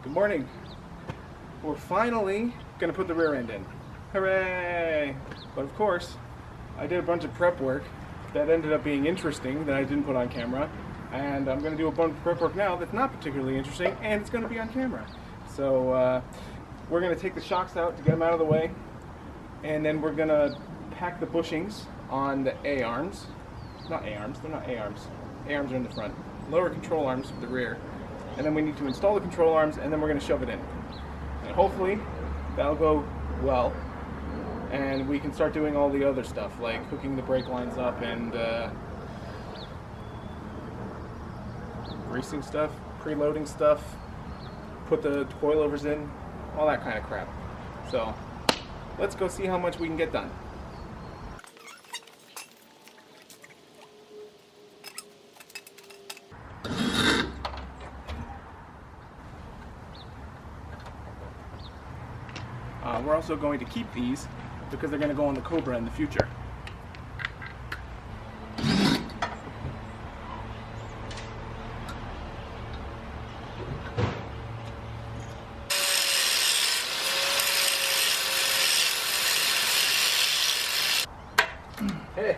Good morning. We're finally going to put the rear end in. Hooray! But of course, I did a bunch of prep work that ended up being interesting that I didn't put on camera. And I'm going to do a bunch of prep work now that's not particularly interesting, and it's going to be on camera. So we're going to take the shocks out to get them out of the way. And then we're going to pack the bushings on the A-arms. Not A-arms, they're not A-arms. A-arms are in the front. Lower control arms for the rear. And then we need to install the control arms, and then we're going to shove it in. And hopefully that'll go well, and we can start doing all the other stuff like hooking the brake lines up and greasing stuff, preloading stuff, put the coilovers in, all that kind of crap. So let's go see how much we can get done. We're also going to keep these because they're going to go on the Cobra in the future.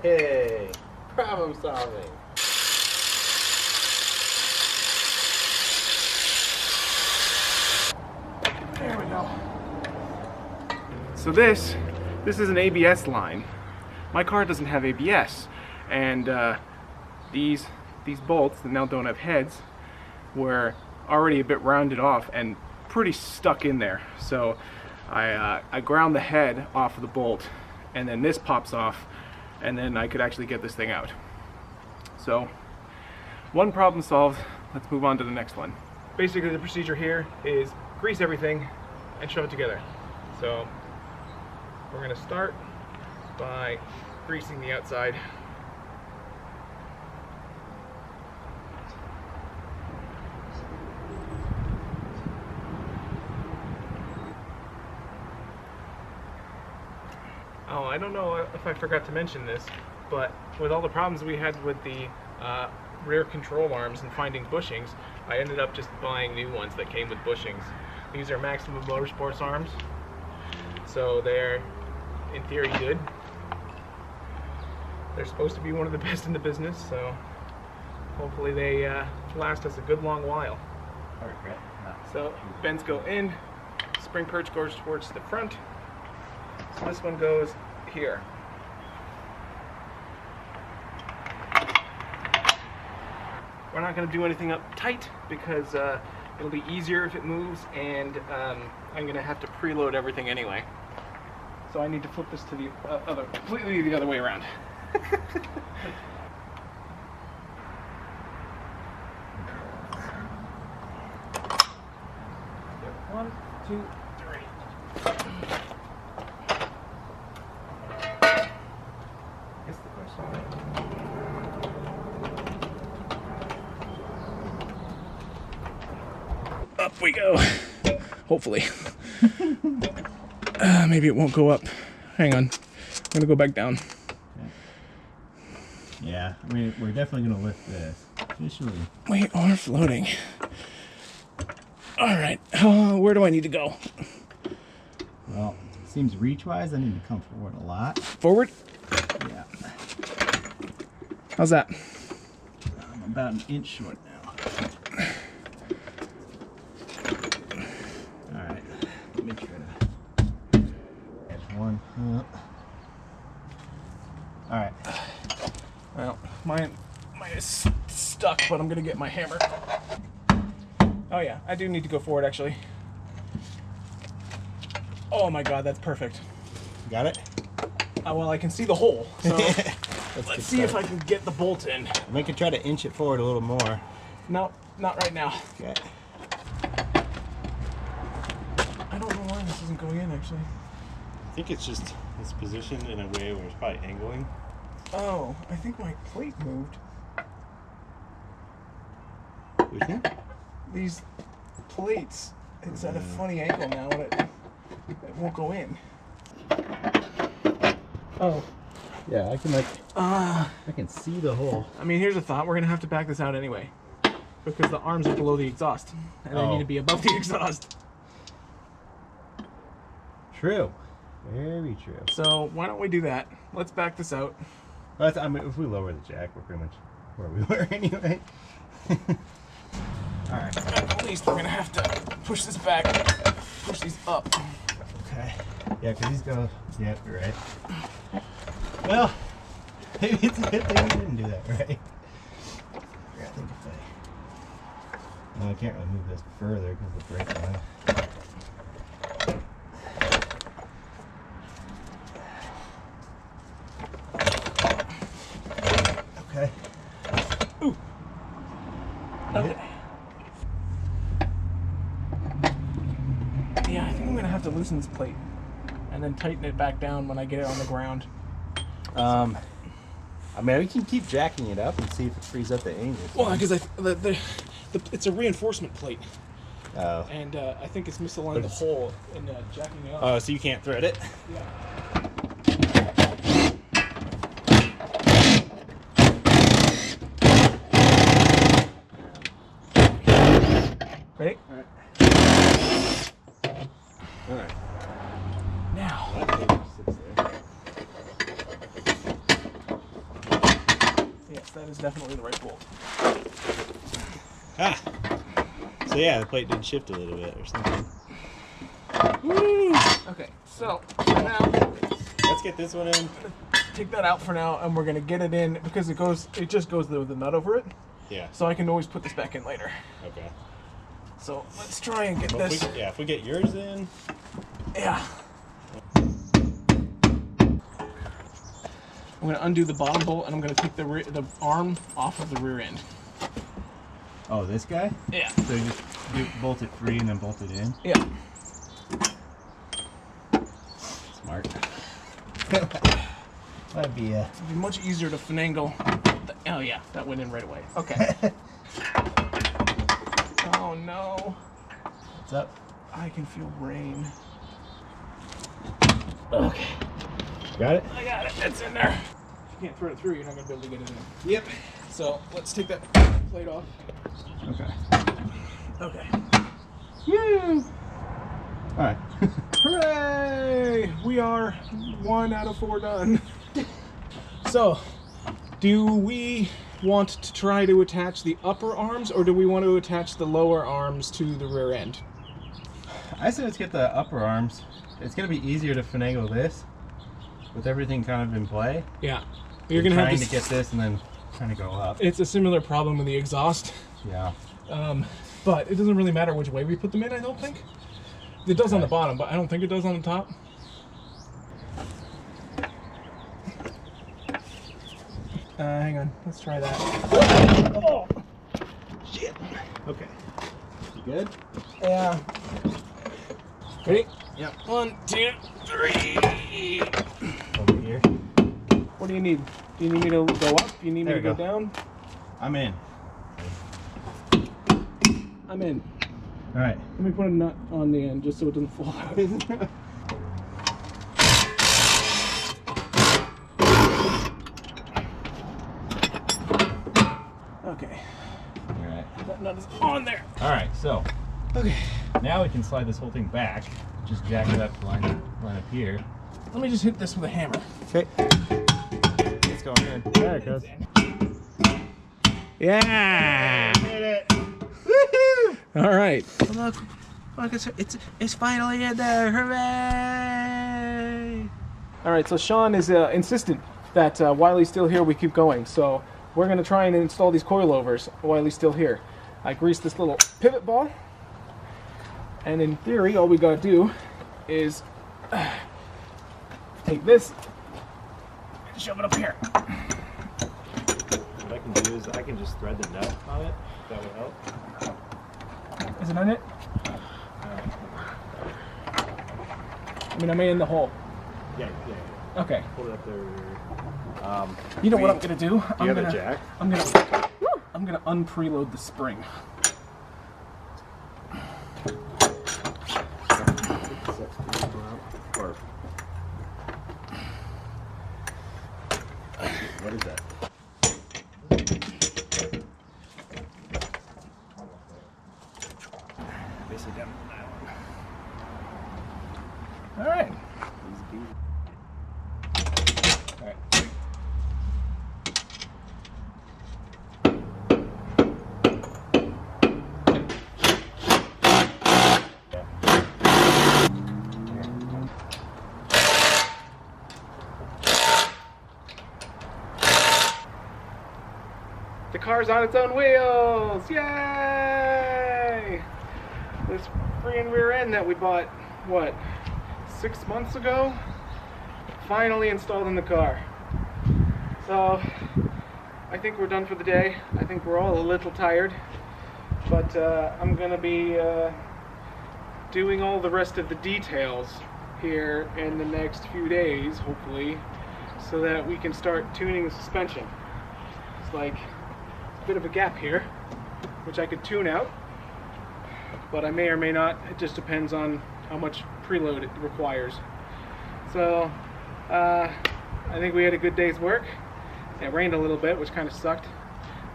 Hey, problem solving. There we go. So this is an ABS line. My car doesn't have ABS, and these bolts that now don't have heads were already a bit rounded off and pretty stuck in there. So I ground the head off of the bolt, and then this pops off, and then I could actually get this thing out. So one problem solved. Let's move on to the next one. Basically the procedure here is grease everything and shove it together. So we're going to start by greasing the outside. Oh, I don't know if I forgot to mention this, but with all the problems we had with the rear control arms and finding bushings, I ended up just buying new ones that came with bushings. These are Maximum Motorsports arms, so they're in theory good. They're supposed to be one of the best in the business, so hopefully they last us a good long while. So bends go in, spring perch goes towards the front, so this one goes here. We're not going to do anything up tight because it'll be easier if it moves, and I'm going to have to preload everything anyway. So I need to flip this to the completely the other way around. One, two, three. Guess the question. Up we go. Hopefully. Maybe it won't go up. Hang on. I'm gonna go back down. Okay. Yeah, I mean, we're definitely gonna lift this. Officially. We are floating. Alright, where do I need to go? Well, it seems reach-wise I need to come forward a lot. Forward? Yeah. How's that? I'm about an inch short now. Alright, let me try to catch one up. Alright. Well, mine is stuck, but I'm gonna get my hammer. Oh yeah, I do need to go forward actually. Oh my god, that's perfect. Got it? Well, I can see the hole, so let's see if I can get the bolt in. We can try to inch it forward a little more. No, not right now. Okay. I don't know why this isn't going in actually. I think it's just it's positioned in a way where it's probably angling. Oh, I think my plate moved. Which one? These plates, it's at a funny angle now and it won't go in. Oh. Yeah, I can like I can see the hole. I mean, here's a thought. We're gonna have to back this out anyway. because the arms are below the exhaust, and they need to be above the exhaust. True. Very true. So why don't we do that? Let's back this out. Well, I mean, if we lower the jack, we're pretty much where we were anyway. Alright. At least we're going to have to push this back, push these up. Okay. Yeah, because these go... Yeah, you're right. Well, maybe it's a good thing we didn't do that, right? I think if I... No, I can't really move this further because of the brake line. Okay. Ooh. Okay. Yeah, I think I'm going to have to loosen this plate and then tighten it back down when I get it on the ground. I mean, we can keep jacking it up and see if it frees up the angles. Well, because it's a reinforcement plate, Oh. and I think it's misaligned the hole in jacking it up. Oh, so you can't thread it? Yeah. Ready? All right. All right. Now. Yes, that is definitely the right bolt. Ah. So yeah, the plate did shift a little bit or something. Woo! Okay, so now Let's get this one in. take that out for now, and we're gonna get it in because it just goes with the nut over it. Yeah. So I can always put this back in later. Okay. So let's try and get Well, this. if we get yours in. Yeah. I'm gonna undo the bottom bolt, and I'm gonna take the arm off of the rear end. Oh, this guy? Yeah. So you just bolt it free and then bolt it in? Yeah. Smart. That'd be It'd be much easier to finagle. Oh yeah, that went in right away. Okay. Oh no. What's up? I can feel rain. Okay. Got it? I got it. It's in there. If you can't thread it through, you're not gonna be able to get it in. Yep. So let's take that plate off. Okay. Okay. Woo! Alright. Hooray! We are 1 out of 4 done. So, do we want to try to attach the upper arms, or do we want to attach the lower arms to the rear end? I say let's get the upper arms. It's going to be easier to finagle this with everything kind of in play. Yeah. You're going to have to get this and then kind of go up. It's a similar problem with the exhaust. Yeah. But it doesn't really matter which way we put them in, I don't think. It does on the bottom, but I don't think it does on the top. Hang on. Let's try that. Oh! Shit. Okay. You good? Yeah. Ready? Yep. 1, 2, 3. Over here. What do you need? Do you need me to go up? Do you need me to There go we go. down? I'm in. I'm in. Alright. Let me put a nut on the end just so it doesn't fall out. Okay. Alright. That nut is on there. Alright, so Okay. now we can slide this whole thing back. Just jack it up, line up here. Let me just hit this with a hammer. Okay. It's going in. There it goes. Yeah. Hit it. All right. Look, it's finally in there. Hooray! All right. So Sean is insistent that while he's still here, we keep going. So we're gonna try and install these coilovers while he's still here. I greased this little pivot ball, and in theory, all we gotta do is take this and shove it up here. What I can do is I can just thread the nut on it. That would help. Is it on it? I mean, I'm in the hole. Yeah. Okay. Pull it up there. You know what I'm gonna do? Do you have a jack? I'm gonna unpreload the spring. Or what is that? All right. All right. The car's on its own wheels! Yay! This freaking rear end that we bought, what, 6 months ago? Finally installed in the car. So, I think we're done for the day. I think we're all a little tired. But I'm gonna be doing all the rest of the details here in the next few days, hopefully, so that we can start tuning the suspension. It's like a bit of a gap here, which I could tune out, but I may or may not. It just depends on how much preload it requires. So I think we had a good day's work. It rained a little bit, which kind of sucked.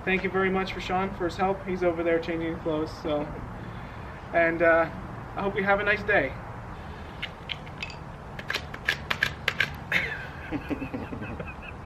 Thank you very much for Sean for his help. He's over there changing clothes. So, and I hope you have a nice day.